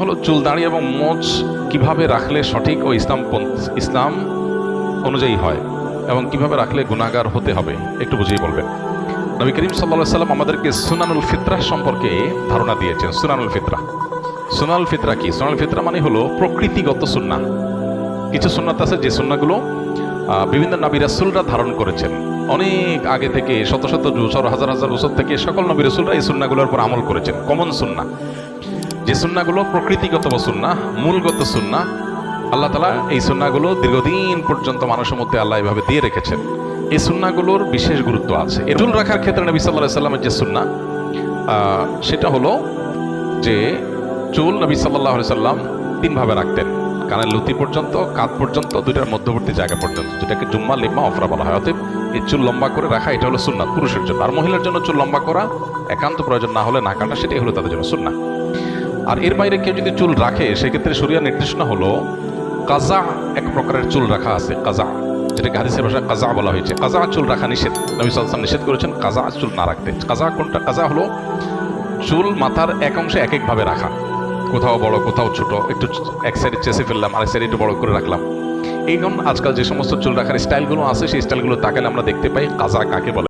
হলো চুল দাড়ি এবং মোচ কিভাবে রাখলে সঠিক ও ইসলাম অনুযায়ী হয় এবং কিভাবে রাখলে গুনাহগার হতে হবে একটু বুঝিয়ে বলবেন। নবী করিম সাল্লাল্লাহু আলাইহি সাল্লাম আমাদেরকে সুনানুল ফিতরাহ সম্পর্কে ধারণা দিয়েছেন। সুনানুল ফিতরা কি? সুনানুল ফিতরা মানে হলো প্রকৃতিগত সুন্নাহ। কিছু সুন্নাত আছে যে সুন্নাহগুলো বিভিন্ন নবী রাসূলরা ধারণ করেছেন অনেক আগে থেকে, শত শত বছর, হাজার হাজার বছর থেকে সকল নবী রাসূলরা এই সুন্নাহগুলোর উপর আমল করেছেন। কমন সুন্নাহ, যে সুন্নাহগুলো প্রকৃতিগত সুন্নাহ, মূলগত সুন্নাহ, আল্লাহ তাআলা এই সুন্নাহগুলো দীর্ঘদিন পর্যন্ত মানুষের মধ্যে আল্লাহ এভাবে দিয়ে রেখেছেন। এই সুন্নাহগুলোর বিশেষ গুরুত্ব আছে। এর চুল রাখার ক্ষেত্রে নবী সাল্লাল্লাহু আলাইহি সাল্লামের যে সুন্নাহ, সেটা হলো যে চুল নবী সাল্লাল্লাহু আলাইহি সাল্লাম তিনভাবে রাখতেন। কানের লুতি পর্যন্ত, কাঁধ পর্যন্ত, দুইটার মধ্যবর্তী জায়গা পর্যন্ত, যেটাকে জুম্মা, লিম্মা, অফরা বলা হয়। অতএব এই চুল লম্বা করে রাখা এটা হলো সুন্নাত পুরুষের জন্য। আর মহিলার জন্য চুল লম্বা করা একান্ত প্রয়োজন না হলে না কাটা, সেটাই হলো তাদের জন্য সুন্নাহ। আর এর বাইরে কেউ যদি চুল রাখে সেক্ষেত্রে শরিয়ার নির্দেশনা হলো কাজা, এক প্রকারের চুল রাখা আছে কাজা, যেটাকে হাদিসের ভাষায় কাজা বলা হয়েছে। কাজা চুল রাখা নিষেধ, নবী সাল্লাল্লাহু আলাইহি ওয়াসাল্লাম নিষেধ করেছেন কাজা চুল না রাখতে। কাজা কোনটা? কাজা হলো চুল মাথার এক অংশে এক একভাবে রাখা, কোথাও বড় কোথাও ছোট, একটু এক সাইডে চেষে ফেললাম, আরেক সাইডে একটু বড় করে রাখলাম। এই আজকাল যে সমস্ত চুল রাখার স্টাইলগুলো আছে সেই স্টাইলগুলো তাকালে আমরা দেখতে পাই কাজা কাকে বলে।